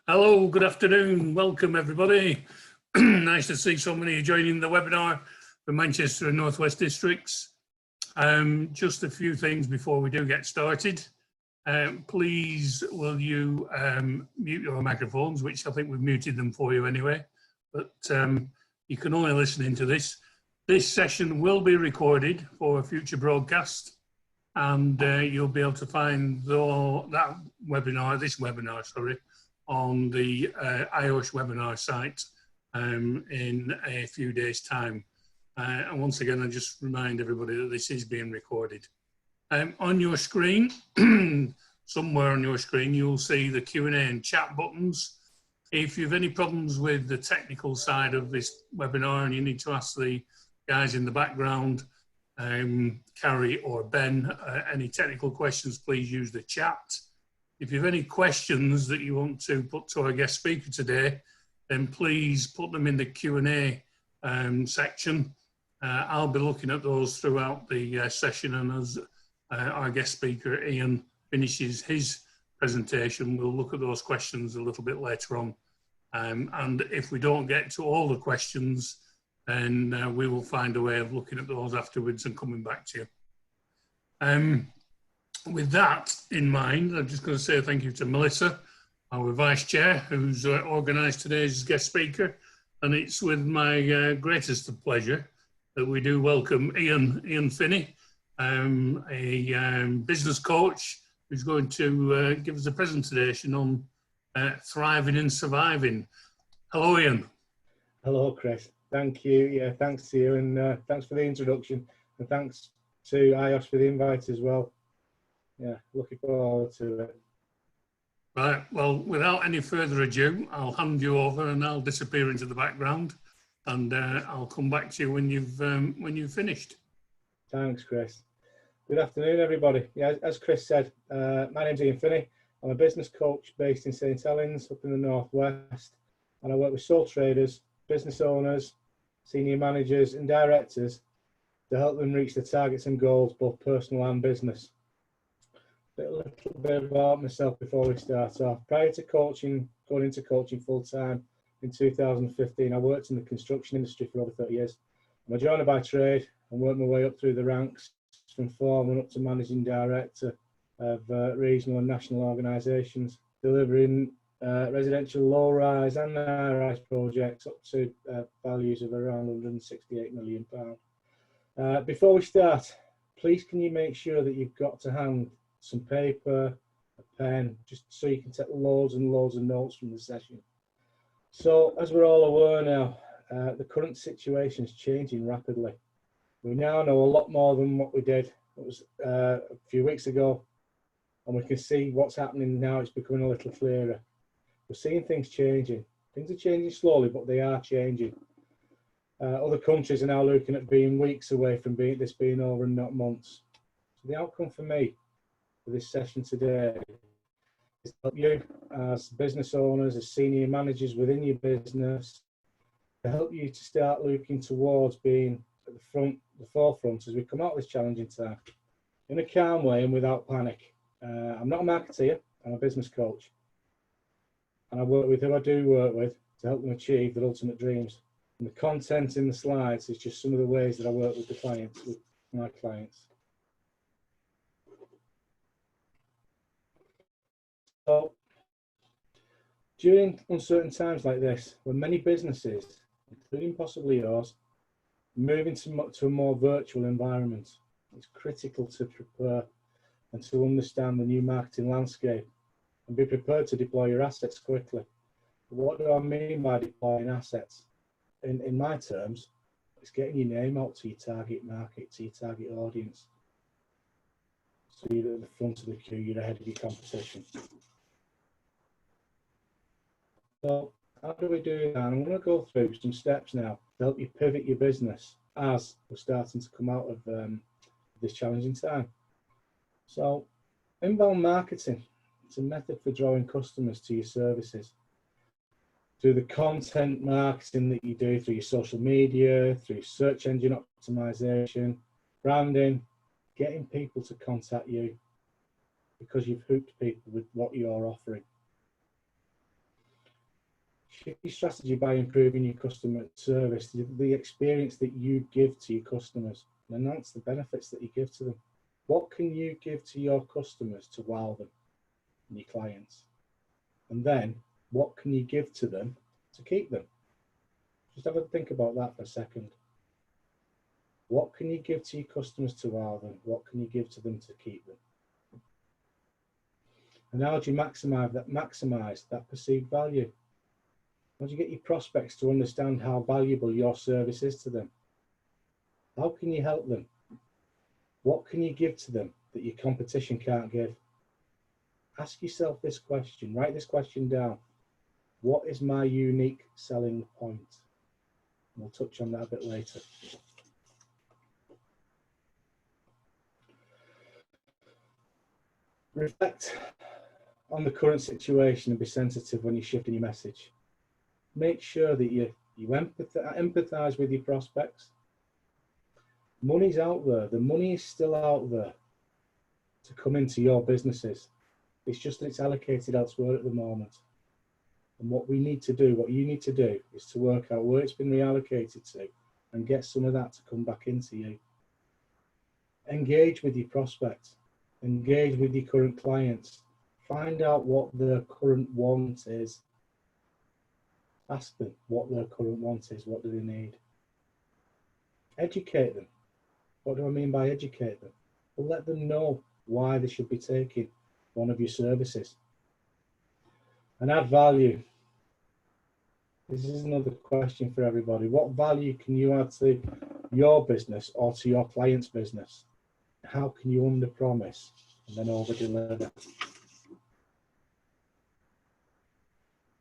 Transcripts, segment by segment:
Hello, good afternoon. Welcome, everybody. Nice to see so many joining the webinar for Manchester and North West Districts. Just a few things before we do get started. Please, will you mute your microphones, which I think we've muted them for you anyway, but you can only listen into this. This session will be recorded for a future broadcast, and you'll be able to find this webinar, sorry, on the IOSH Webinar site in a few days' time. And once again, I just remind everybody that this is being recorded. On your screen, somewhere on your screen, you'll see the Q&A and chat buttons. If you have any problems with the technical side of this webinar and you need to ask the guys in the background, Carrie or Ben, any technical questions, please use the chat. If you have any questions that you want to put to our guest speaker today, then please put them in the Q&A section. I'll be looking at those throughout the session, and as our guest speaker Ian finishes his presentation, we'll look at those questions a little bit later on. And if we don't get to all the questions, then we will find a way of looking at those afterwards and coming back to you. With that in mind, I'm just going to say thank you to Melissa, our Vice Chair, who's organised today's guest speaker. And it's with my greatest of pleasure that we do welcome Ian Finney, a business coach who's going to give us a presentation on thriving and surviving. Hello, Ian. Hello, Chris. Thank you. Yeah, thanks to you, and thanks for the introduction, and thanks to IOSH for the invite as well. Yeah, looking forward to it. Right, well, without any further ado, I'll hand you over and I'll disappear into the background, and I'll come back to you when you've finished. Thanks, Chris. Good afternoon, everybody. Yeah, as Chris said, my name's Ian Finney. I'm a business coach based in St Helens, up in the Northwest, and I work with sole traders, business owners, senior managers and directors to help them reach their targets and goals, both personal and business. A little bit about myself before we start off. Prior to going into coaching full time in 2015, I worked in the construction industry for over 30 years. I'm a joiner by trade and worked my way up through the ranks from foreman up to managing director of regional and national organisations, delivering residential low-rise and high-rise projects up to values of around £168 million. Before we start, please can you make sure that you've got to hand some paper, a pen, just so you can take loads and loads of notes from the session. So, as we're all aware now, the current situation is changing rapidly. We now know a lot more than what we did. It was a few weeks ago, and we can see what's happening now. It's becoming a little clearer. We're seeing things changing. Things are changing slowly, but they are changing. Other countries are now looking at being weeks away from this being over and not months. So the outcome for me for this session today is to help you as business owners, as senior managers within your business, to help you to start looking towards being at the forefront as we come out of this challenging time in a calm way and without panic. I'm not a marketeer, I'm a business coach, and I work with who I do work with to help them achieve their ultimate dreams. And the content in the slides is just some of the ways that I work with my clients. So, during uncertain times like this, when many businesses, including possibly yours, moving to a more virtual environment, it's critical to prepare and to understand the new marketing landscape and be prepared to deploy your assets quickly. But what do I mean by deploying assets? In my terms, it's getting your name out to your target market, to your target audience. So you're at the front of the queue, you're ahead of your competition. So how do we do that? I'm going to go through some steps now to help you pivot your business as we're starting to come out of this challenging time. So inbound marketing, it's a method for drawing customers to your services. Through the content marketing that you do through your social media, through search engine optimization, branding, getting people to contact you because you've hooked people with what you're offering. Shift your strategy by improving your customer service, the experience that you give to your customers, and enhance the benefits that you give to them. What can you give to your customers to wow them and your clients? And then what can you give to them to keep them? Just have a think about that for a second. What can you give to your customers to wow them? What can you give to them to keep them? And how do you maximize that perceived value? How do you get your prospects to understand how valuable your service is to them? How can you help them? What can you give to them that your competition can't give? Ask yourself this question, write this question down. What is my unique selling point? And we'll touch on that a bit later. Reflect on the current situation and be sensitive when you're shifting your message. Make sure that you empathize with your prospects. Money's out there. The money is still out there to come into your businesses. It's just that it's allocated elsewhere at the moment. And what we need to do, what you need to do, is to work out where it's been reallocated to and get some of that to come back into you. Engage with your prospects. Engage with your current clients. Find out what their current want is. Ask them what their current want is. What do they need? Educate them. What do I mean by educate them? Well, let them know why they should be taking one of your services. And add value. This is another question for everybody. What value can you add to your business or to your client's business? How can you under-promise and then over-deliver?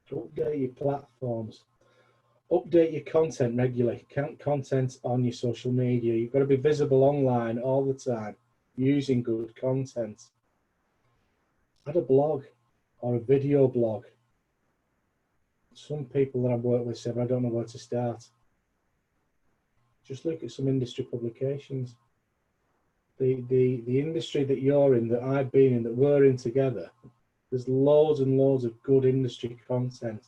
Update your platforms. Update your content regularly. Content on your social media. You've got to be visible online all the time using good content. Add a blog or a video blog. Some people that I've worked with said, I don't know where to start. Just look at some industry publications. The industry that you're in, that I've been in, that we're in together, there's loads and loads of good industry content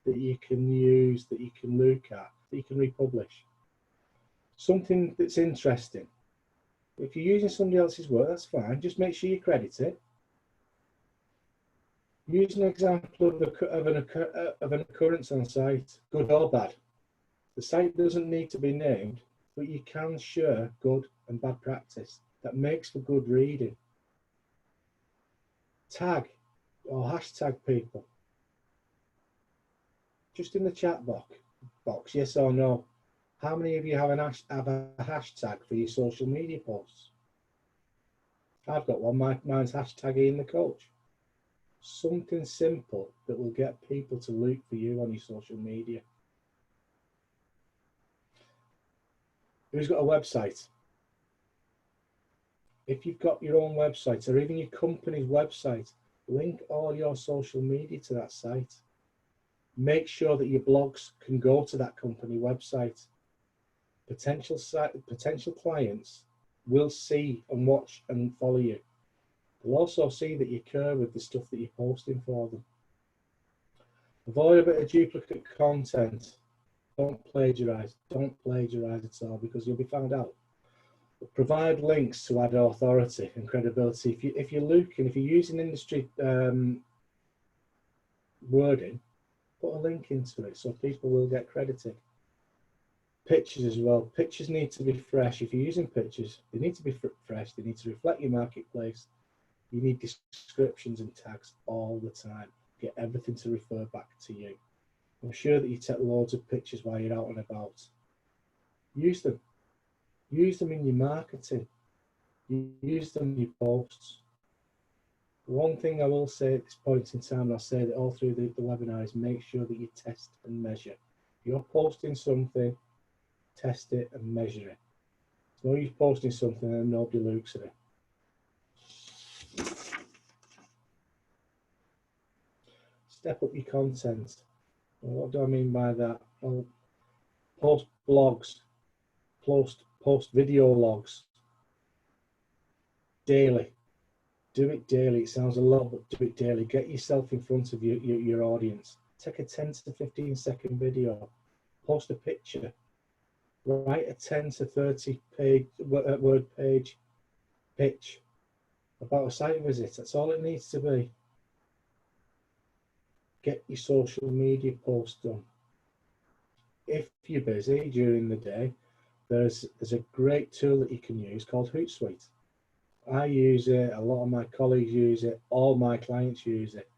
that you can use, that you can look at, that you can republish. Something that's interesting. If you're using somebody else's work, that's fine. Just make sure you credit it. Use an example of an occurrence on site, good or bad. The site doesn't need to be named, but you can share good and bad practice. That makes for good reading. Tag or hashtag people. Just in the chat box, yes or no. How many of you have a hashtag for your social media posts? I've got one. Mine's hashtag Ian the Coach. Something simple that will get people to look for you on your social media. Who's got a website? If you've got your own website or even your company's website, link all your social media to that site. Make sure that your blogs can go to that company website. Potential clients will see and watch and follow you. They'll also see that you care with the stuff that you're posting for them. Avoid a bit of duplicate content. Don't plagiarize. Don't plagiarize at all, because you'll be found out. But provide links to add authority and credibility. If you're using industry wording, put a link into it so people will get credited. Pictures as well. Pictures need to be fresh. If you're using pictures, they need to be fresh. They need to reflect your marketplace. You need descriptions and tags all the time. Get everything to refer back to you. I'm sure that you take loads of pictures while you're out and about. Use them. Use them in your marketing. Use them in your posts. One thing I will say at this point in time, and I'll say that all through the webinar, is make sure that you test and measure. If you're posting something, test it and measure it. It's no use posting something and nobody looks at it. Step up your content. Well, what do I mean by that? Well, post blogs, post video logs daily. Do it daily. It sounds a lot, but do it daily. Get yourself in front of your audience. Take a 10 to 15-second video, post a picture, write a 10 to 30 word page pitch about a site visit. That's all it needs to be. Get your social media posts done. If you're busy during the day, there's a great tool that you can use called Hootsuite. I use it, a lot of my colleagues use it, all my clients use it.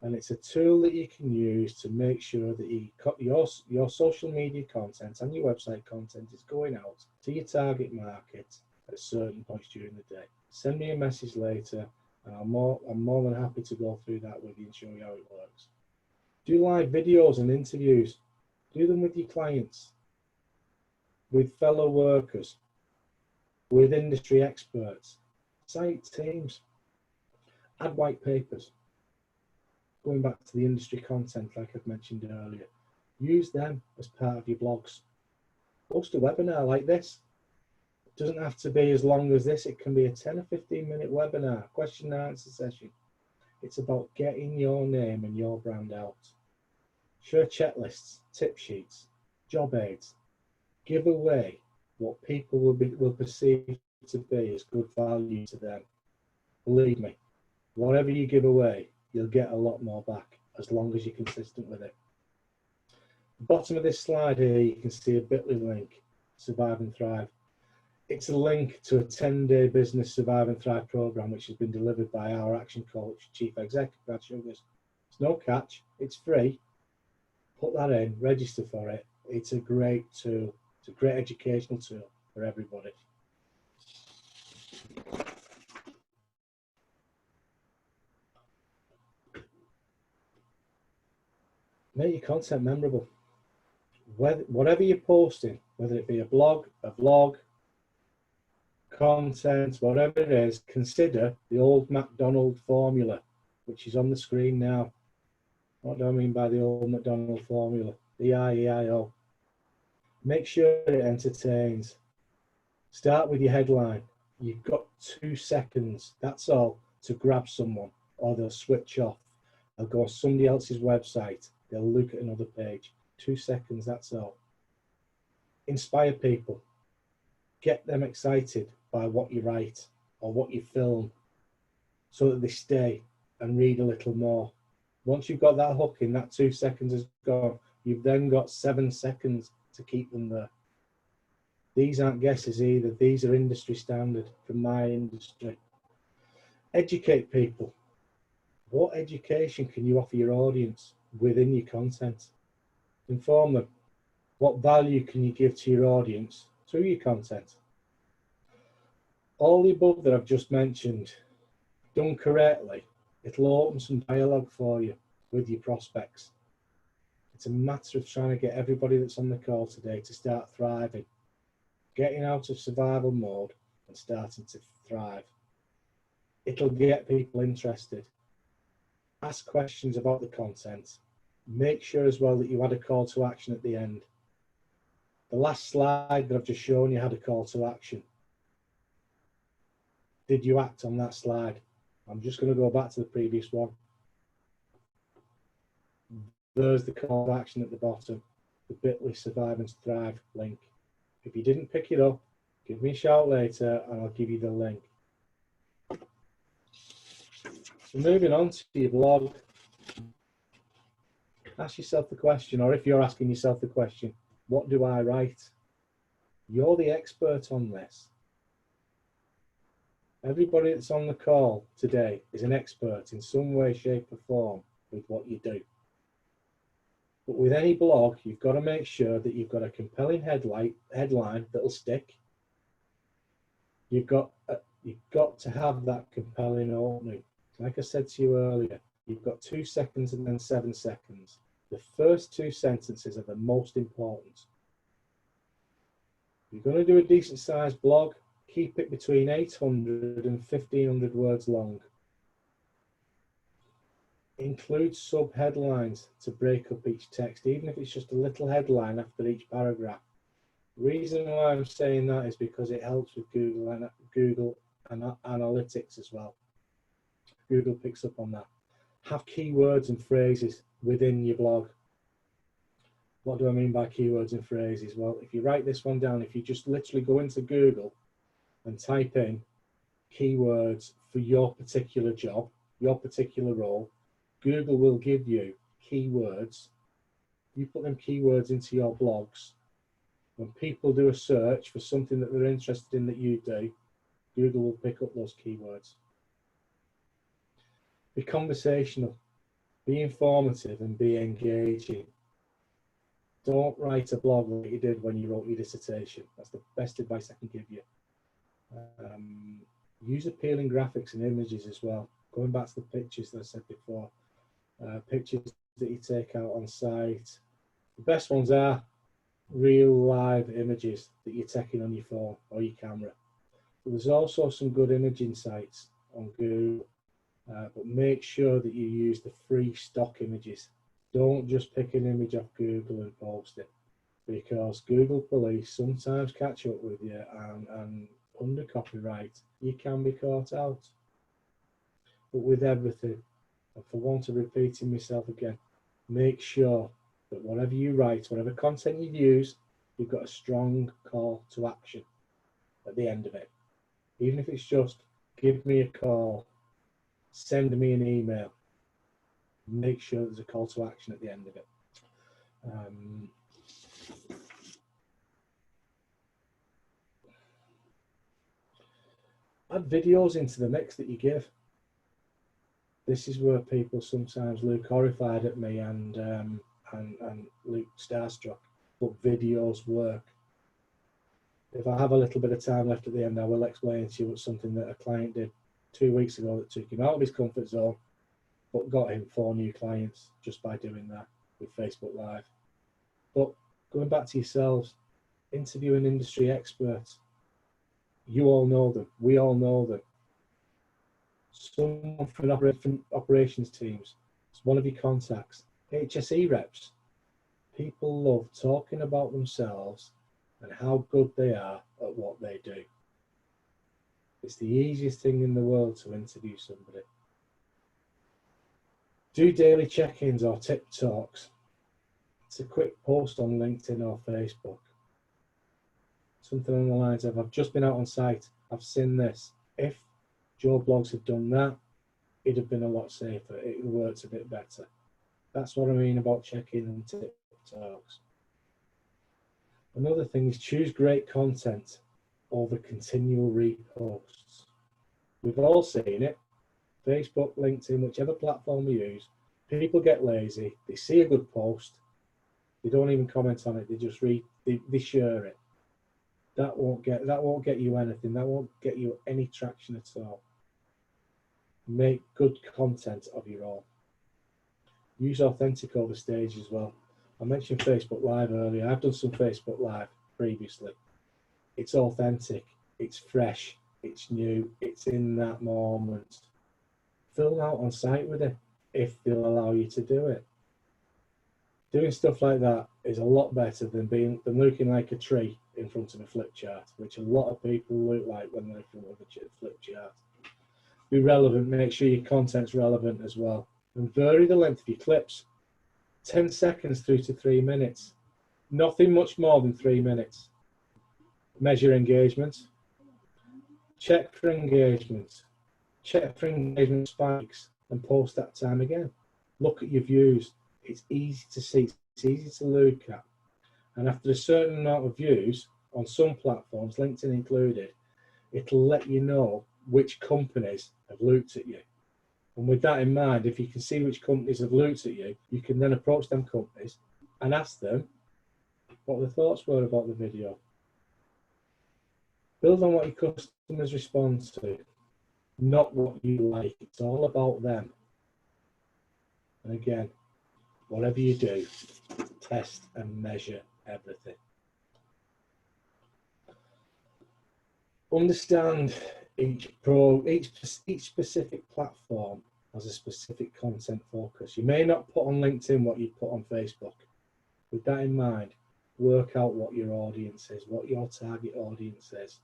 And it's a tool that you can use to make sure that your social media content and your website content is going out to your target market at certain points during the day. Send me a message later, and I'm more than happy to go through that with you and show you how it works. Do live videos and interviews. Do them with your clients, with fellow workers, with industry experts, site teams. Add white papers. Going back to the industry content, like I've mentioned earlier, use them as part of your blogs. Host a webinar like this. It doesn't have to be as long as this. It can be a 10 or 15-minute webinar, question and answer session. It's about getting your name and your brand out. Share checklists, tip sheets, job aids. Give away what people will perceive to be as good value to them. Believe me, whatever you give away, you'll get a lot more back as long as you're consistent with it. The bottom of this slide here, you can see a bit.ly link, Survive and Thrive. It's a link to a 10-day business Survive and Thrive program, which has been delivered by our action coach, Chief Executive Brad Sugars. It's no catch, it's free. Put that in, register for it. It's a great tool. It's a great educational tool for everybody. Make your content memorable. Whatever you're posting, whether it be a blog, a vlog, content, whatever it is, consider the old McDonald formula, which is on the screen now. What do I mean by the old McDonald formula? The EIO. Make sure it entertains. Start with your headline. You've got 2 seconds, that's all, to grab someone, or they'll switch off. They'll go on somebody else's website. They'll look at another page. 2 seconds, that's all. Inspire people. Get them excited by what you write or what you film so that they stay and read a little more. Once you've got that hook in, that 2 seconds is gone. You've then got 7 seconds to keep them there. These aren't guesses either. These are industry standard from my industry. Educate people. What education can you offer your audience within your content? Inform them. What value can you give to your audience through your content? All the above that I've just mentioned, done correctly, it'll open some dialogue for you with your prospects. It's a matter of trying to get everybody that's on the call today to start thriving, getting out of survival mode and starting to thrive. It'll get people interested. Ask questions about the content. Make sure as well that you add a call to action at the end. The last slide that I've just shown you had a call to action. Did you act on that slide? I'm just going to go back to the previous one. There's the call to action at the bottom, the bit.ly Survive and Thrive link. If you didn't pick it up, give me a shout later and I'll give you the link. So moving on to your blog, ask yourself the question, or if you're asking yourself the question, what do I write? You're the expert on this. Everybody that's on the call today is an expert in some way, shape or form with what you do. But with any blog, you've got to make sure that you've got a compelling headline that'll stick. You've got to have that compelling opening. Like I said to you earlier, you've got 2 seconds and then 7 seconds. The first 2 sentences are the most important. If you're going to do a decent sized blog, keep it between 800 and 1500 words long. Include sub-headlines to break up each text, even if it's just a little headline after each paragraph. The reason why I'm saying that is because it helps with Google Analytics as well. Google picks up on that. Have keywords and phrases within your blog. What do I mean by keywords and phrases? Well, if you write this one down, if you just literally go into Google and type in keywords for your particular job, your particular role, Google will give you keywords. You put them keywords into your blogs. When people do a search for something that they're interested in that you do, Google will pick up those keywords. Be conversational, be informative, and be engaging. Don't write a blog like you did when you wrote your dissertation. That's the best advice I can give you. Use appealing graphics and images as well. Going back to the pictures that I said before, pictures that you take out on site. The best ones are real live images that you're taking on your phone or your camera. But there's also some good imaging sites on Google, but make sure that you use the free stock images. Don't just pick an image off Google and post it, because Google police sometimes catch up with you, and under copyright you can be caught out. But with everything, and for want of repeating myself again, make sure that whatever you write, whatever content you use, you've got a strong call to action at the end of it. Even if it's just give me a call, send me an email, make sure there's a call to action at the end of it. Add videos into the mix that you give. This is where people sometimes look horrified at me and look starstruck, but videos work. If I have a little bit of time left at the end, I will explain to you what's something that a client did 2 weeks ago that took him out of his comfort zone, but got him 4 new clients just by doing that with Facebook Live. But going back to yourselves, interviewing industry experts. You all know them. We all know them. Someone from operations teams. It's one of your contacts. HSE reps. People love talking about themselves and how good they are at what they do. It's the easiest thing in the world to interview somebody. Do daily check-ins or tip talks. It's a quick post on LinkedIn or Facebook. Something along the lines of, I've just been out on site, I've seen this. If Joe Blogs had done that, it'd have been a lot safer. It works a bit better. That's what I mean about check-in and tip talks. Another thing is choose great content over continual reposts. We've all seen it. Facebook, LinkedIn, whichever platform we use, people get lazy. They see a good post, they don't even comment on it. They just they share it. That won't get you anything. That won't get you any traction at all. Make good content of your own. Use authentic over stage as well. I mentioned Facebook Live earlier. I've done some Facebook Live previously. It's authentic, it's fresh, it's new, it's in that moment. Film out on site with it if they'll allow you to do it. Doing stuff like that is a lot better than looking like a tree in front of a flip chart, which a lot of people look like when they're in front of a flip chart. Be relevant, make sure your content's relevant as well. And vary the length of your clips. 10 seconds through to 3 minutes. Nothing much more than 3 minutes. Measure engagement. Check for engagement. Check for engagement spikes and post that time again. Look at your views. It's easy to see, it's easy to look at. And after a certain amount of views on some platforms, LinkedIn included, it'll let you know which companies have looked at you. And with that in mind, if you can see which companies have looked at you, you can then approach them companies and ask them what their thoughts were about the video. Build on what your customers respond to, not what you like. It's all about them. And again, whatever you do, test and measure everything. Understand each specific platform has a specific content focus. You may not put on LinkedIn what you put on Facebook. With that in mind, work out what your audience is, what your target audience is.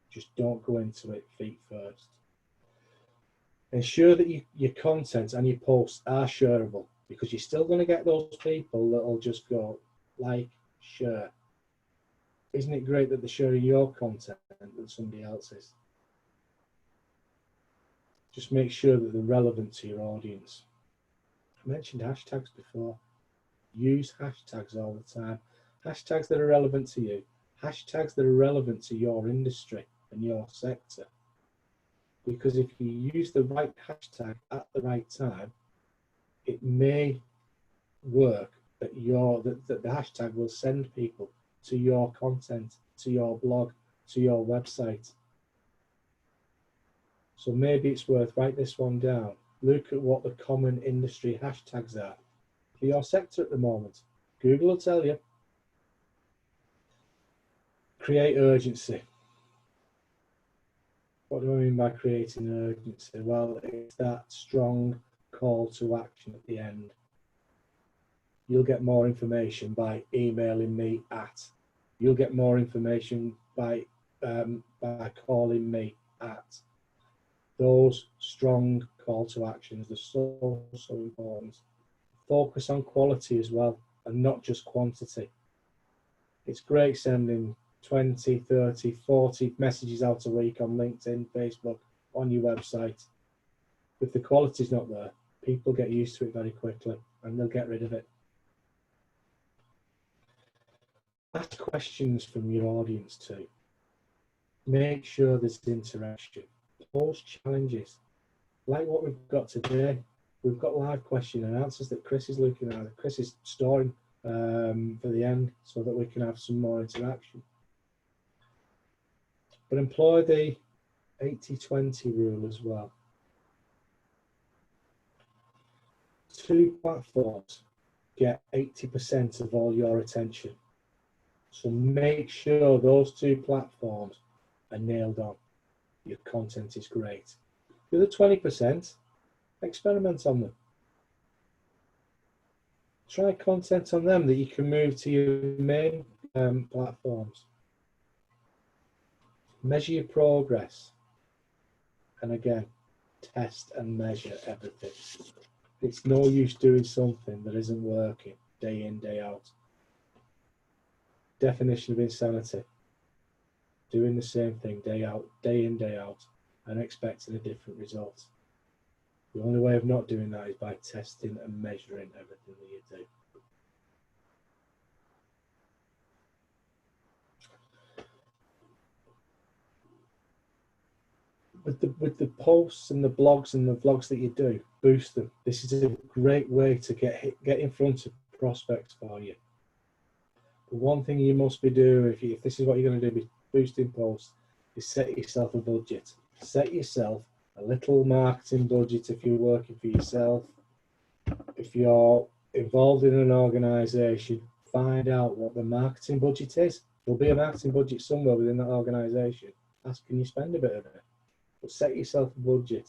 Just don't go into it feet first. Ensure that your content and your posts are shareable. because you're still going to get those people that will just go like, share. Isn't it great that they're sharing your content than somebody else's? Just make sure that they're relevant to your audience. I mentioned hashtags before. Use hashtags all the time. Hashtags that are relevant to you. Hashtags that are relevant to your industry and your sector. Because if you use the right hashtag at the right time, it may work that the hashtag will send people to your content, to your blog, to your website. So maybe it's worth, write this one down. Look at what the common industry hashtags are for your sector at the moment. Google will tell you. Create urgency. What do I mean by creating urgency? Well, it's that strong call to action at the end. You'll get more information by emailing me at. You'll get more information by calling me at. Those strong call to actions are so important. Focus on quality as well, and not just quantity. It's great sending 20, 30, 40 messages out a week on LinkedIn, Facebook, on your website. If the quality's not there, people get used to it very quickly and they'll get rid of it. Ask questions from your audience too. Make sure there's interaction. Pose challenges, like what we've got today. We've got live question and answers that Chris is looking at, that Chris is storing for the end so that we can have some more interaction. But employ the 80-20 rule as well. 2 platforms get 80% of all your attention. So make sure those 2 platforms are nailed on. Your content is great. The other 20%, experiment on them. Try content on them that you can move to your main platforms. Measure your progress. And again, test and measure everything. It's no use doing something that isn't working day in, day out. Definition of insanity. Doing the same thing day in, day out, and expecting a different result. The only way of not doing that is by testing and measuring everything that you do. With the posts and the blogs and the vlogs that you do, boost them. This is a great way to get in front of prospects for you. The one thing you must be doing, if this is what you're going to do, be boosting posts, is set yourself a budget. Set yourself a little marketing budget if you're working for yourself. If you're involved in an organisation, find out what the marketing budget is. There'll be a marketing budget somewhere within that organisation. Ask, can you spend a bit of it? But set yourself a budget.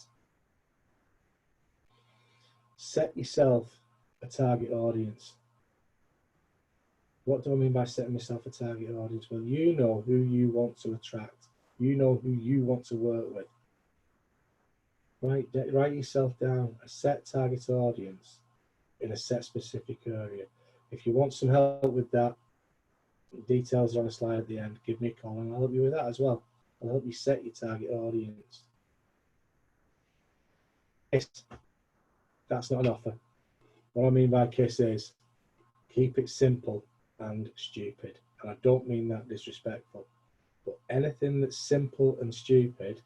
Set yourself a target audience. What do I mean by setting myself a target audience? Well, you know who you want to attract. You know who you want to work with. Write yourself down a set target audience in a set specific area. If you want some help with that, details are on a slide at the end. Give me a call and I'll help you with that as well. I'll help you set your target audience. KISS, that's not an offer. What I mean by KISS is keep it simple and stupid. And I don't mean that disrespectful. But anything that's simple and stupid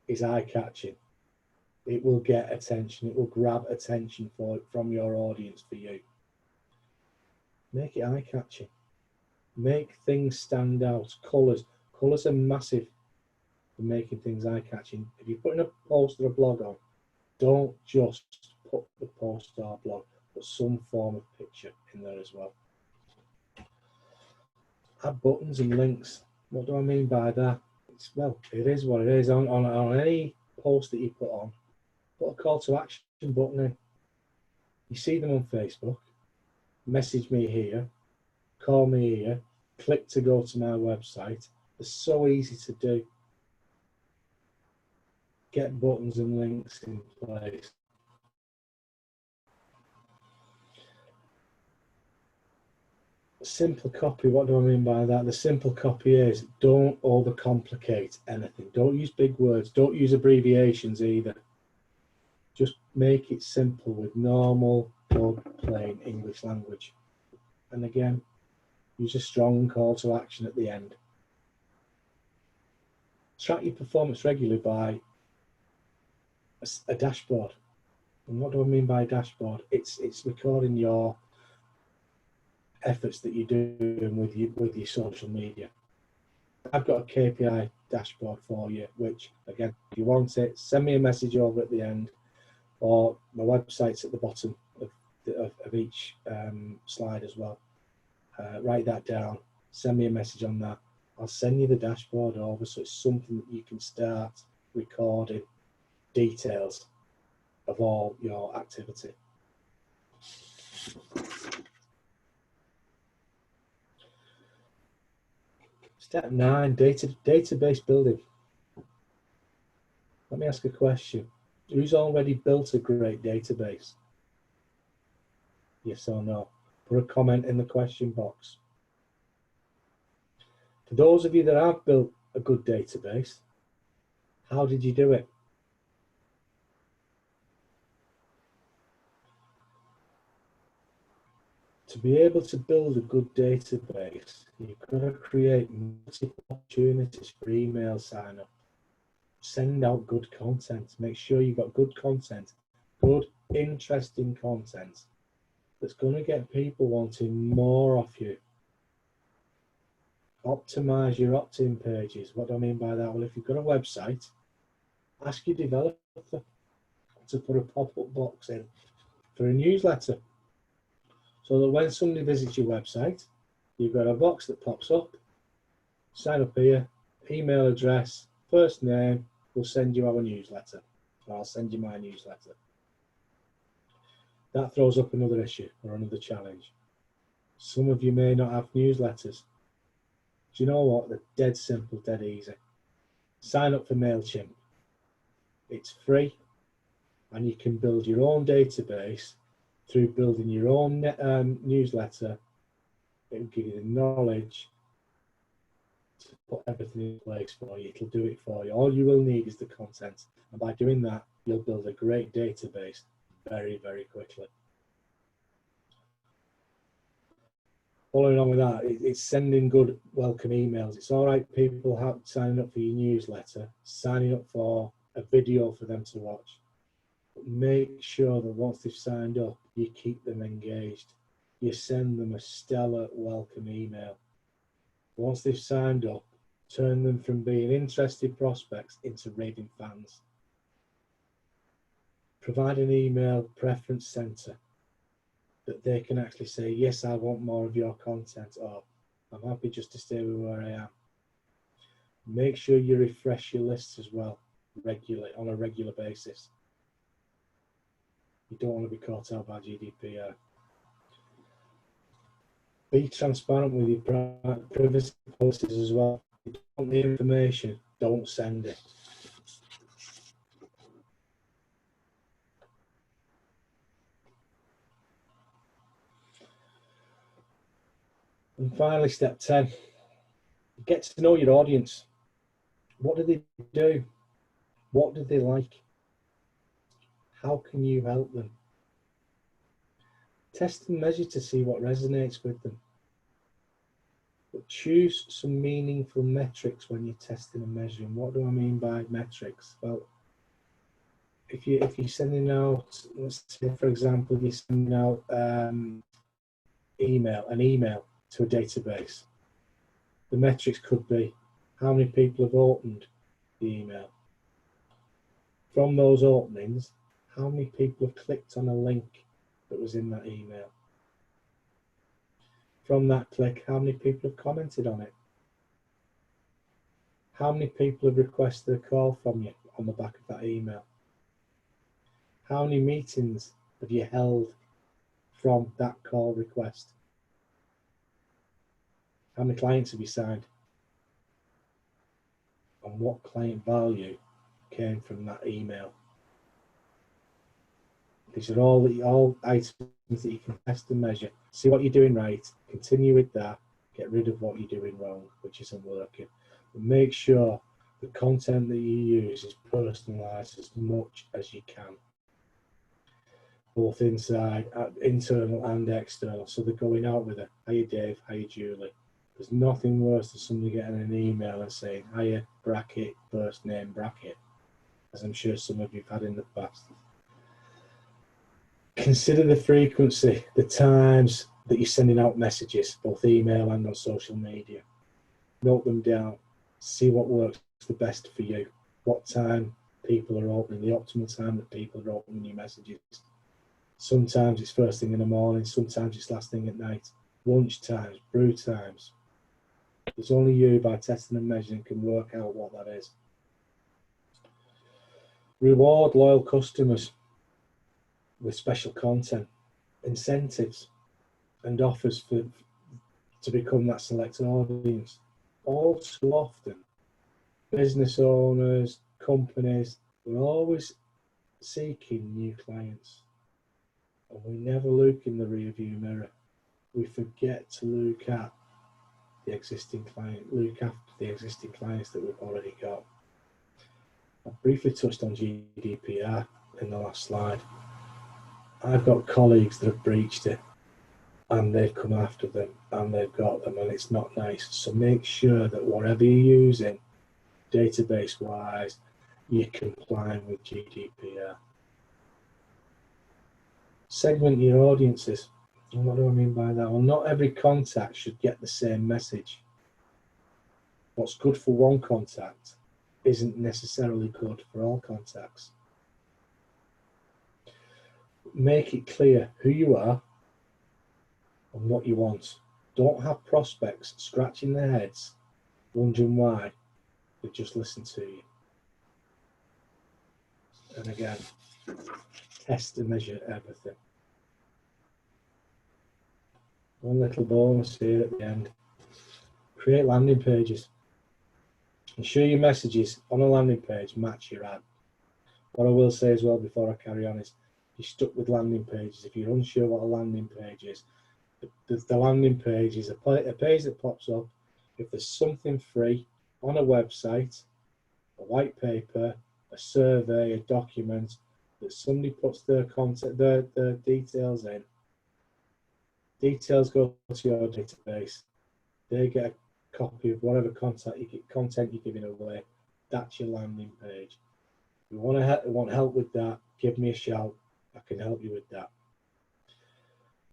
is eye-catching. It will get attention. It will grab attention from your audience for you. Make it eye-catching. Make things stand out. Colours. Colours are massive for making things eye-catching. If you're putting a post or a blog on, don't just put the post or blog, but some form of picture in there as well. Add buttons and links. What do I mean by that? Well, it is what it is. On any post that you put on, put a call to action button in. You see them on Facebook, message me here, call me here, click to go to my website. It's so easy to do. Get buttons and links in place. Simple copy, what do I mean by that? The simple copy is don't overcomplicate anything. Don't use big words. Don't use abbreviations either. Just make it simple with normal, good, plain English language. And again, use a strong call to action at the end. Track your performance regularly by a dashboard. And what do I mean by a dashboard? It's recording your efforts that you're doing with your social media. I've got a KPI dashboard for you, which again, if you want it, send me a message over at the end, or my website's at the bottom of each slide as well. Write that down, send me a message on that. I'll send you the dashboard over, so it's something that you can start recording details of all your activity. Step 9, database building. Let me ask a question. Who's already built a great database? Yes or no? Put a comment in the question box. For those of you that have built a good database, how did you do it? To be able to build a good database, you've got to create multiple opportunities for email sign up. Send out good content. Make sure you've got good content, good, interesting content that's going to get people wanting more of you. Optimize your opt-in pages. What do I mean by that? Well, if you've got a website, ask your developer to put a pop-up box in for a newsletter, so that when somebody visits your website, you've got a box that pops up, sign up here, email address, first name, we'll send you our newsletter, or I'll send you my newsletter. That throws up another issue or another challenge. Some of you may not have newsletters. Do you know what? They're dead simple, dead easy. Sign up for MailChimp. It's free, and you can build your own database through building your own newsletter. It will give you the knowledge to put everything in place for you. It'll do it for you. All you will need is the content. And by doing that, you'll build a great database very, very quickly. Following on with that, it's sending good welcome emails. It's all right, people signing up for your newsletter, signing up for a video for them to watch. But make sure that once they've signed up, you keep them engaged. You send them a stellar welcome email. Once they've signed up, turn them from being interested prospects into raving fans. Provide an email preference center that they can actually say, yes, I want more of your content, or I'm happy just to stay with where I am. Make sure you refresh your lists as well, regularly, on a regular basis. You don't want to be caught out by GDPR. Be transparent with your privacy policies as well. If you don't want the information, don't send it. And finally, step 10, get to know your audience. What do they do? What do they like? How can you help them? Test and measure to see what resonates with them. But choose some meaningful metrics when you're testing and measuring. What do I mean by metrics? Well, if you're sending out, let's say for example, you're sending out an email to a database, the metrics could be how many people have opened the email. From those openings, how many people have clicked on a link that was in that email? From that click, how many people have commented on it? How many people have requested a call from you on the back of that email? How many meetings have you held from that call request? How many clients have you signed? And what client value came from that email? These are all items that you can test and measure. See what you're doing right, continue with that, get rid of what you're doing wrong, which isn't working. But make sure the content that you use is personalised as much as you can, both inside, internal and external. So they're going out with a, hiya Dave, hiya Julie. There's nothing worse than somebody getting an email and saying, hiya, bracket, first name, bracket, as I'm sure some of you've had in the past. Consider the frequency, the times that you're sending out messages, both email and on social media. Note them down. See what works the best for you. What time people are opening, the optimal time that people are opening your messages. Sometimes it's first thing in the morning, sometimes it's last thing at night. Lunch times, brew times. It's only you, by testing and measuring, can work out what that is. Reward loyal customers with special content, incentives and offers to become that select audience. All too often, business owners, companies, we're always seeking new clients, and we never look in the rearview mirror. We forget to look at the existing client, look after the existing clients that we've already got. I briefly touched on GDPR in the last slide. I've got colleagues that have breached it, and they've come after them, and they've got them, and it's not nice. So make sure that whatever you're using, database-wise, you're complying with GDPR. Segment your audiences. And what do I mean by that? Well, not every contact should get the same message. What's good for one contact isn't necessarily good for all contacts. Make it clear who you are and what you want. Don't have prospects scratching their heads, wondering why they just listen to you. And again, test and measure everything. One little bonus here at the end. Create landing pages. Ensure your messages on a landing page match your ad. What I will say as well before I carry on is, if you're stuck with landing pages, if you're unsure what a landing page is, the landing page is a page that pops up if there's something free on a website, a white paper, a survey, a document, that somebody puts their content, their details in. Details go to your database. They get a copy of whatever content you're giving away. That's your landing page. If you want help with that, give me a shout. I can help you with that.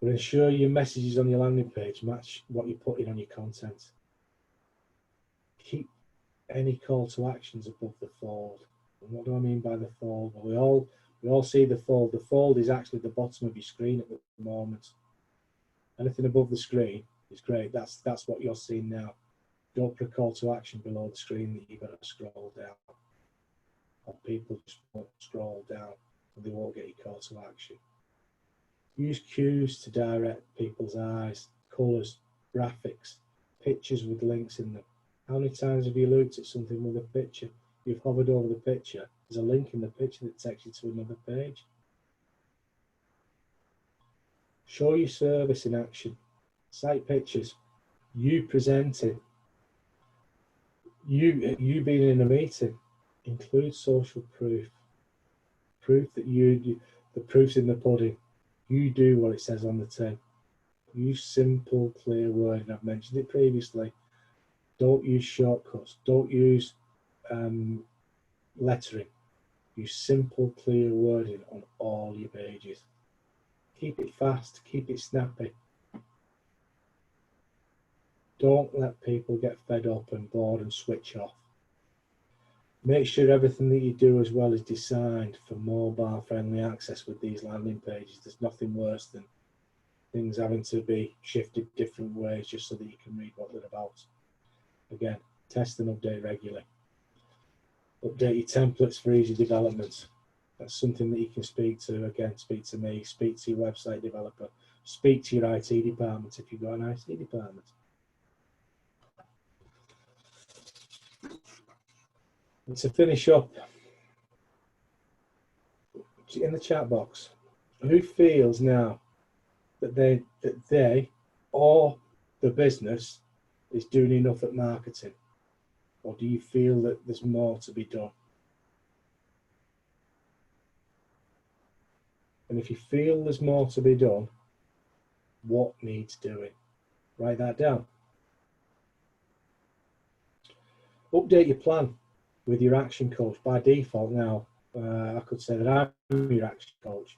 But ensure your messages on your landing page match what you're putting on your content. Keep any call to actions above the fold. And what do I mean by the fold? Well, we all see the fold. The fold is actually the bottom of your screen at the moment. Anything above the screen is great. That's what you're seeing now. Don't put a call to action below the screen that you've got to scroll down. Or people just won't scroll down and they won't get your call to action. Use cues to direct people's eyes, colours, graphics, pictures with links in them. How many times have you looked at something with a picture? You've hovered over the picture. There's a link in the picture that takes you to another page. Show your service in action. Site pictures. You presenting. You being in a meeting. Include social proof. Proof that the proof's in the pudding. You do what it says on the tin. Use simple, clear wording. I've mentioned it previously. Don't use shortcuts. Don't use lettering. Use simple, clear wording on all your pages. Keep it fast. Keep it snappy. Don't let people get fed up and bored and switch off. Make sure everything that you do as well is designed for mobile-friendly access with these landing pages. There's nothing worse than things having to be shifted different ways just so that you can read what they're about. Again, test and update regularly. Update your templates for easy development. That's something that you can speak to. Again, speak to me, speak to your website developer, speak to your IT department if you've got an IT department. And to finish up, in the chat box, Who feels now that they or the business is doing enough at marketing? Or do you feel that there's more to be done? And if you feel there's more to be done, what needs doing? Write that down. Update your plan with your action coach. By default now, I could say that I'm your action coach.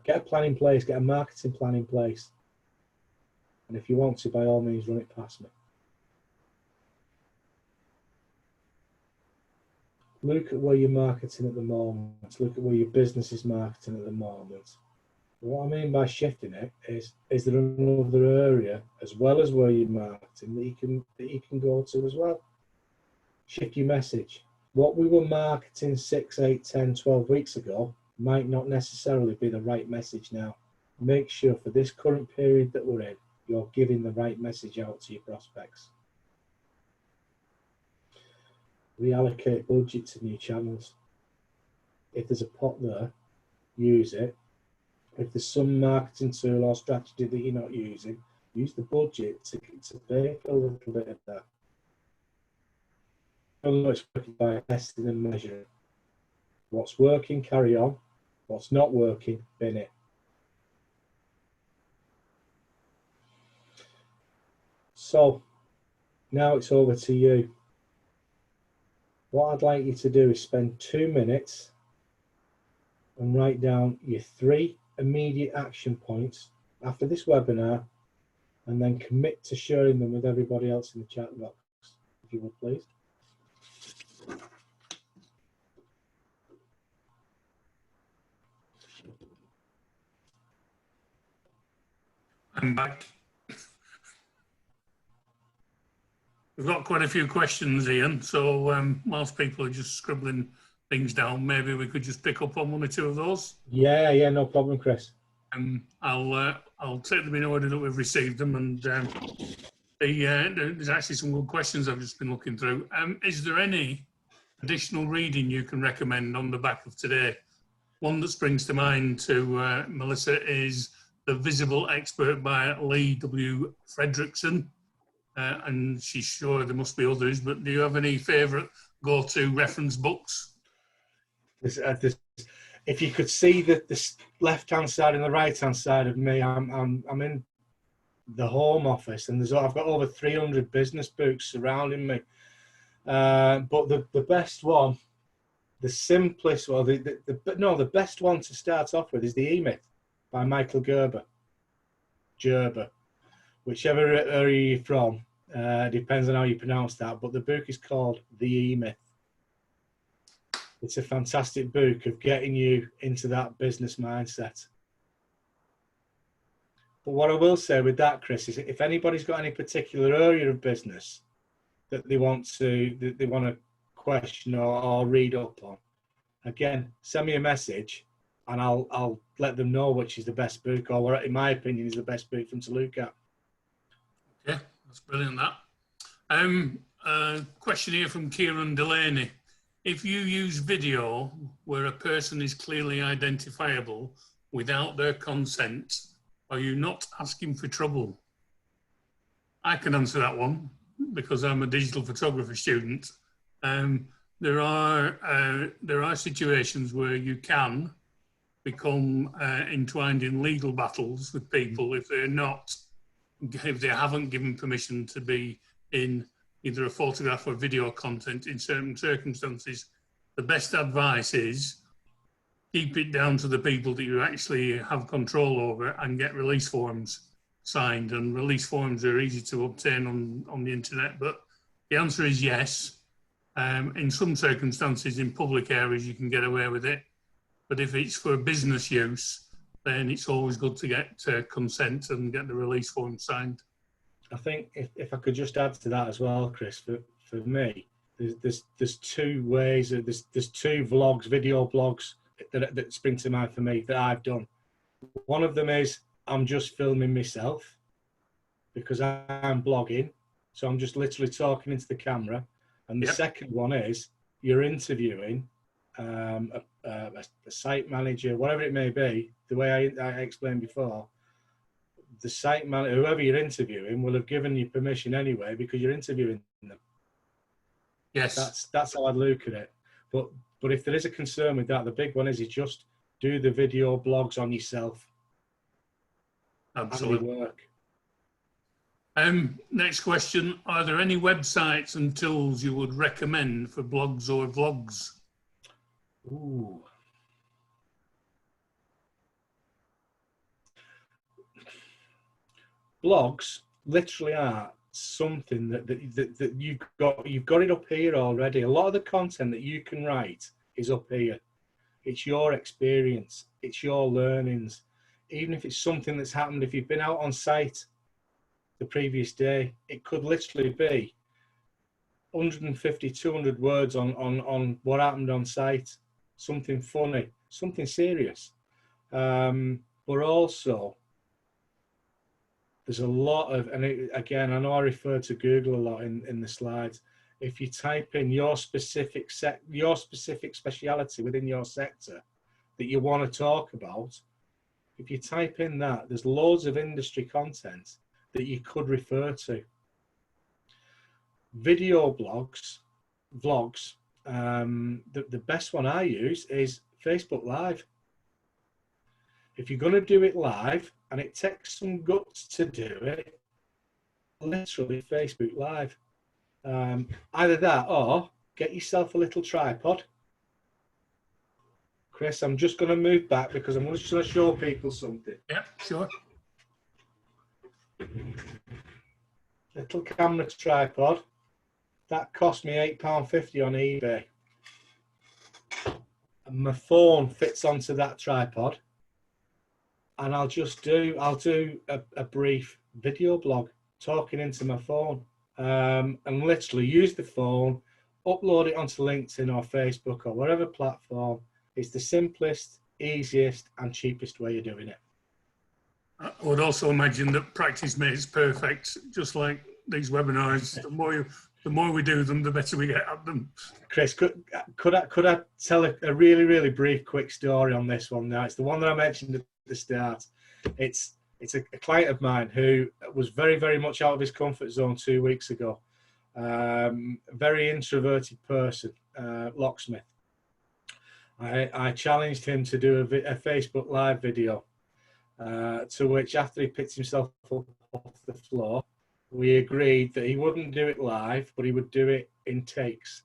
Get a plan in place, get a marketing plan in place. And if you want to, by all means, run it past me. Look at where you're marketing at the moment. Look at where your business is marketing at the moment. What I mean by shifting it is there another area as well as where you're marketing that you can go to as well? Shift your message. What we were marketing 6, 8, 10, 12 weeks ago might not necessarily be the right message now. Make sure for this current period that we're in, you're giving the right message out to your prospects. Reallocate budget to new channels. If there's a pot there, use it. If there's some marketing tool or strategy that you're not using, use the budget to pay for a little bit of that. It's working by testing and measuring. What's working, carry on. What's not working, bin it. So now it's over to you. What I'd like you to do is spend 2 minutes and write down your 3 immediate action points after this webinar, and then commit to sharing them with everybody else in the chat box, if you would please. I'm back. We've got quite a few questions, Ian, so whilst people are just scribbling things down, maybe we could just pick up on 1 or 2 of those. Yeah, no problem, Chris. I'll take them in order that we've received them, and there's actually some good questions I've just been looking through. Is there any additional reading you can recommend on the back of today? One that springs to mind to Melissa is The Visible Expert by Lee W. Fredrickson. And she's sure there must be others, but do you have any favourite go-to reference books? If you could see the left-hand side and the right-hand side of me, I'm in the home office, and I've got over 300 business books surrounding me. But the best one, the simplest one, the best one to start off with is The E-Myth by Michael Gerber. Whichever area you're from, depends on how you pronounce that, but the book is called The E-Myth. It's a fantastic book of getting you into that business mindset. But what I will say with that, Chris, is if anybody's got any particular area of business that they want to question or read up on, again, send me a message and I'll let them know which is the best book, or what, in my opinion, is the best book for them to look at. Okay, that's brilliant, that. Question here from Kieran Delaney. If you use video where a person is clearly identifiable without their consent, are you not asking for trouble? I can answer that one because I'm a digital photography student. There are situations where you can become entwined in legal battles with people if they haven't given permission to be in either a photograph or video content in certain circumstances. The best advice is keep it down to the people that you actually have control over and get release forms signed. And release forms are easy to obtain on the internet, but the answer is yes. In some circumstances, in public areas, you can get away with it. But if it's for business use, then it's always good to get consent and get the release form signed. I think if I could just add to that as well, Chris, for me, there's 2 ways. There's 2 vlogs, video blogs that spring to mind for me that I've done. One of them is I'm just filming myself because I'm blogging, so I'm just literally talking into the camera. And the second one is you're interviewing a a site manager, whatever it may be, the way I explained before, the site manager, whoever you're interviewing, will have given you permission anyway because you're interviewing them. Yes. That's how I'd look at it. But if there is a concern with that, the big one is just do the video blogs on yourself. Absolutely. And they work. Next question. Are there any websites and tools you would recommend for blogs or vlogs? Ooh. Blogs literally are something that you've got it up here already. A lot of the content that you can write is up here. It's your experience, it's your learnings. Even if it's something that's happened, if you've been out on site the previous day, it could literally be 150, 200 words on what happened on site, something funny, something serious. But also, there's a lot of, and again, I know I refer to Google a lot in the slides. If you type in your specific speciality within your sector that you want to talk about, if you type in that, there's loads of industry content that you could refer to. Video blogs, vlogs, the best one I use is Facebook Live. If you're going to do it live, and it takes some guts to do it, literally Facebook Live. Either that or get yourself a little tripod. Chris, I'm just going to move back because I'm just going to show people something. Yeah, sure. Little camera tripod. That cost me £8.50 on eBay. And my phone fits onto that tripod. And I'll do a brief video blog talking into my phone, and literally use the phone, upload it onto LinkedIn or Facebook or whatever platform. It's the simplest, easiest and cheapest way of doing it. I would also imagine that practice makes perfect, just like these webinars. The more we do them, the better we get at them. Chris, could I tell a really, really brief, quick story on this one now? It's the one that I mentioned at the start. It's a client of mine who was very, very much out of his comfort zone 2 weeks ago. Very introverted person, locksmith. I challenged him to do a Facebook Live video, to which after he picked himself up off the floor, we agreed that he wouldn't do it live, but he would do it in takes.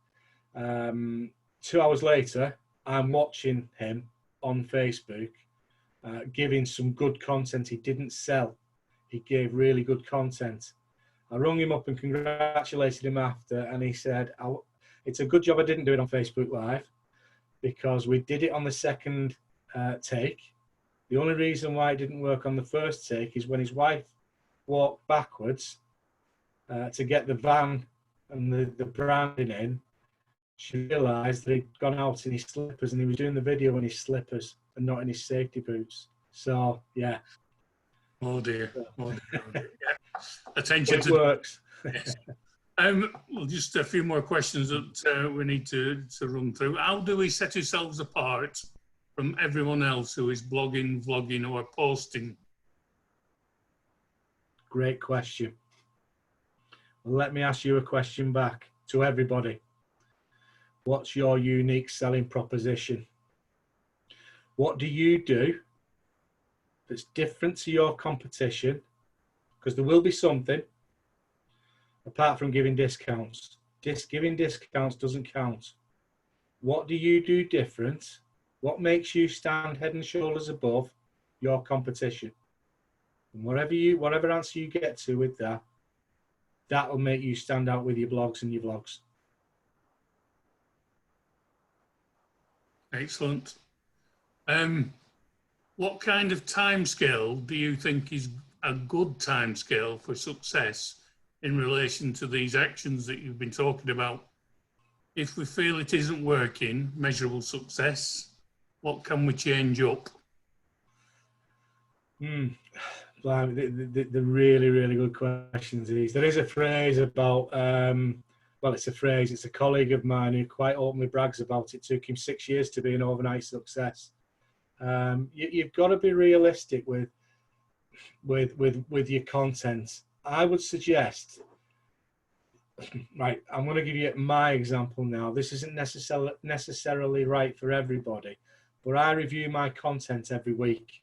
2 hours later, I'm watching him on Facebook, giving some good content. He didn't sell. He gave really good content. I rung him up and congratulated him after, and he said, it's a good job I didn't do it on Facebook Live because we did it on the second take. The only reason why it didn't work on the first take is when his wife walked backwards to get the van and the branding in, she realised that he'd gone out in his slippers and he was doing the video in his slippers and not in his safety boots. So, yeah. Oh dear. Oh dear. Oh dear. Yeah. Attention to works. Yes. Well, just a few more questions that we need to run through. How do we set ourselves apart from everyone else who is blogging, vlogging or posting? Great question. Well, let me ask you a question back to everybody. What's your unique selling proposition? What do you do that's different to your competition? Because there will be something, apart from giving discounts. Giving discounts doesn't count. What do you do different? What makes you stand head and shoulders above your competition? And whatever answer you get to with that, that'll make you stand out with your blogs and your vlogs. Excellent. What kind of timescale do you think is a good timescale for success in relation to these actions that you've been talking about? If we feel it isn't working, measurable success, what can we change up? The really, really good questions. There is a phrase about well, it's a phrase, it's a colleague of mine who quite openly brags about it. It took him 6 years to be an overnight success. You've got to be realistic with your content. I would suggest, right, I'm going to give you my example now. This isn't necessarily right for everybody, but I review my content every week.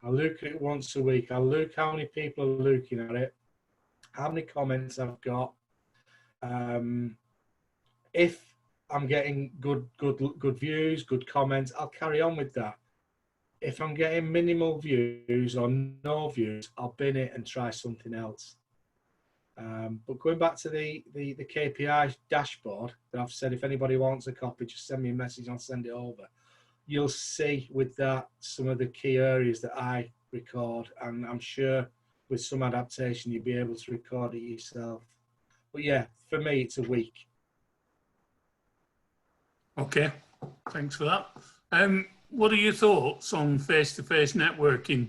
I look at it once a week. I look how many people are looking at it, how many comments I've got. If I'm getting good views, good comments, I'll carry on with that. If I'm getting minimal views or no views, I'll bin it and try something else. But going back to the KPI dashboard that I've said, if anybody wants a copy, just send me a message, I'll send it over. You'll see with that some of the key areas that I record, and I'm sure with some adaptation you'll be able to record it yourself. But yeah, for me it's a week. Okay, thanks for that. What are your thoughts on face-to-face networking?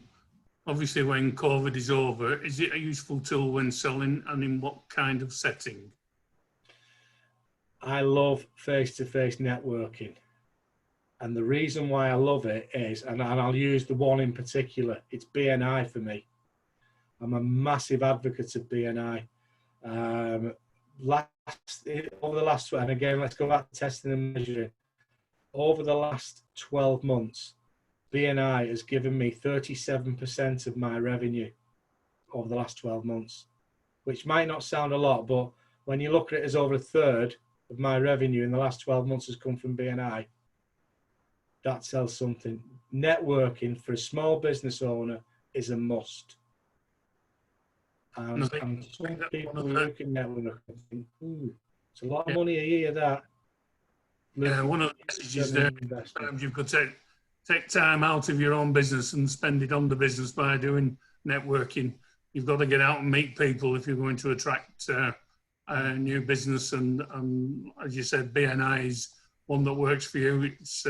Obviously, when COVID is over, is it a useful tool when selling, and in what kind of setting? I love face-to-face networking. And the reason why I love it is, and I'll use the one in particular, it's BNI for me. I'm a massive advocate of BNI. Over the last, and again, let's go back to testing and measuring. Over the last 12 months, BNI has given me 37% of my revenue over the last 12 months, which might not sound a lot, but when you look at it as over a third of my revenue in the last 12 months has come from BNI, that tells something. Networking for a small business owner is a must. And some people look at networking and think, ooh, it's a lot of money a year, that. Yeah, one of the messages there, sometimes you've got to take time out of your own business and spend it on the business by doing networking. You've got to get out and meet people if you're going to attract a new business. And as you said, BNI is one that works for you. It's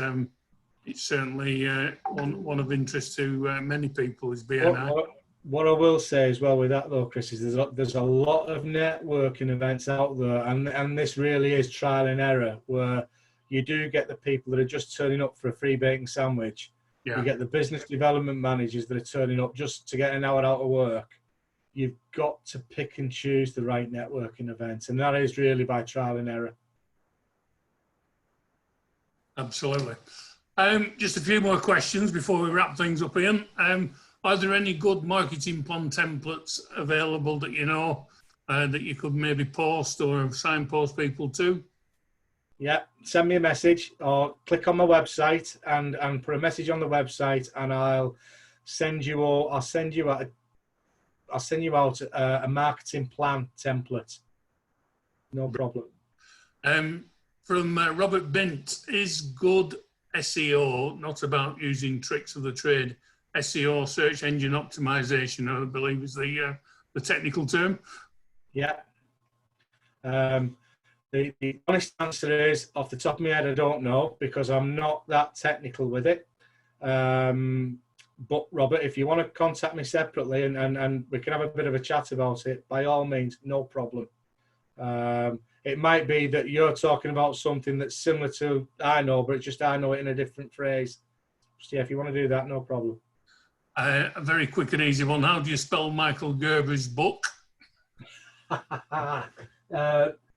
certainly one of interest to many people is BNI. What I will say as well with that though, Chris, is there's a lot of networking events out there, and this really is trial and error, where you do get the people that are just turning up for a free bacon sandwich. Yeah. You get the business development managers that are turning up just to get an hour out of work. You've got to pick and choose the right networking events, and that is really by trial and error. Absolutely. Just a few more questions before we wrap things up, Ian. Are there any good marketing plan templates available that you know that you could maybe post or signpost people to? Yeah, send me a message or click on my website and put a message on the website, and I'll send you out a marketing plan template. No problem. From Robert Bint, is good SEO not about using tricks of the trade? SEO, search engine optimization, I believe is the technical term. Yeah. The honest answer is, off the top of my head, I don't know, because I'm not that technical with it. But Robert, if you want to contact me separately and we can have a bit of a chat about it, by all means, no problem. It might be that you're talking about something that's similar to I know, but it's just I know it in a different phrase. So yeah, if you want to do that, no problem. A very quick and easy one. How do you spell Michael Gerber's book?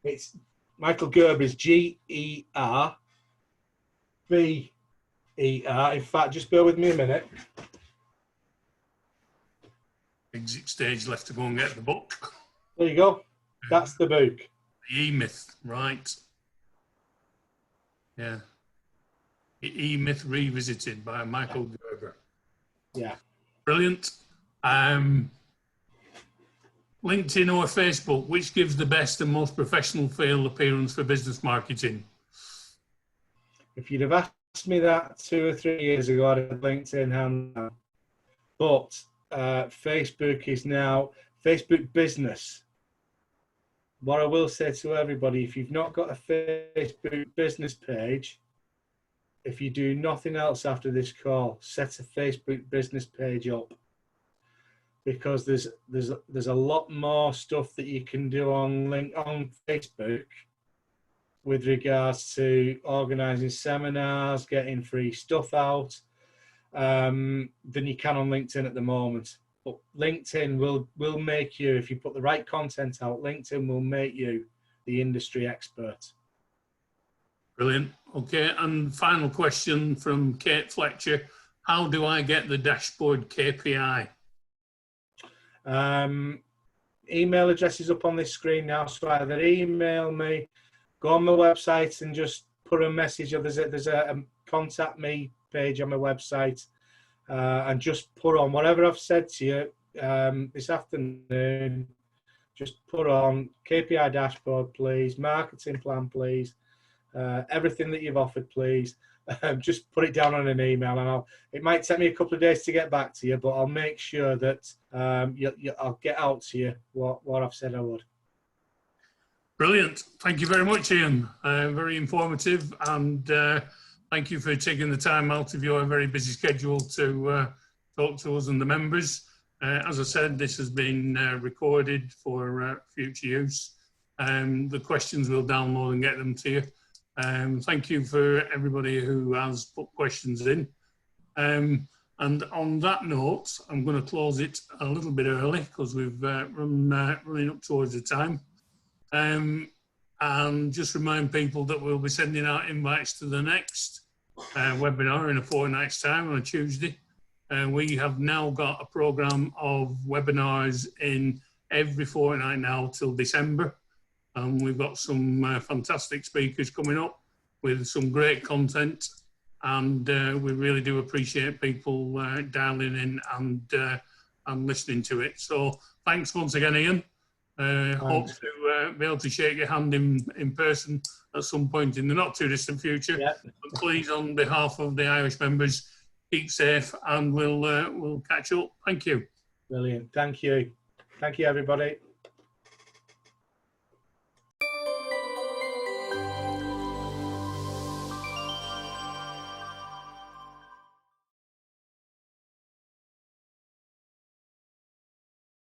It's Michael Gerber's Gerber. In fact, just bear with me a minute. Exit stage left to go and get the book. There you go. That's the book. The E-Myth, right. Yeah. The E-Myth Revisited by Michael Gerber. Yeah. Brilliant. LinkedIn or Facebook, which gives the best and most professional feel appearance for business marketing? If you'd have asked me that 2 or 3 years ago, I'd have LinkedIn hand down. But Facebook is now Facebook Business. What I will say to everybody, if you've not got a Facebook business page, if you do nothing else after this call, set a Facebook business page up. because there's a lot more stuff that you can do on Facebook with regards to organising seminars, getting free stuff out, than you can on LinkedIn at the moment. But LinkedIn will make you, if you put the right content out, LinkedIn will make you the industry expert. Brilliant. Okay, and final question from Kate Fletcher. How do I get the dashboard KPI? Email address is up on this screen now, so either email me, go on my website and just put a message, or there's a contact me page on my website, and just put on whatever I've said to you this afternoon. Just put on KPI dashboard, please, marketing plan, please, everything that you've offered, please. Just put it down on an email, and it might take me a couple of days to get back to you, but I'll make sure that I'll get out to you what I've said I would. Brilliant. Thank you very much, Ian. Very informative, and thank you for taking the time out of your very busy schedule to talk to us and the members. As I said, this has been recorded for future use. The questions we'll download and get them to you. Thank you for everybody who has put questions in. And on that note, I'm going to close it a little bit early because we've running up towards the time. And just remind people that we'll be sending out invites to the next webinar in a fortnight's time on a Tuesday. We have now got a programme of webinars in every fortnight now till December. And we've got some fantastic speakers coming up with some great content, and we really do appreciate people dialing in and listening to it. So thanks once again, Ian. Hope to be able to shake your hand in person at some point in the not too distant future. Yeah. But please, on behalf of the IOSH members, keep safe, and we'll catch up. Thank you. Brilliant. Thank you. Thank you, everybody.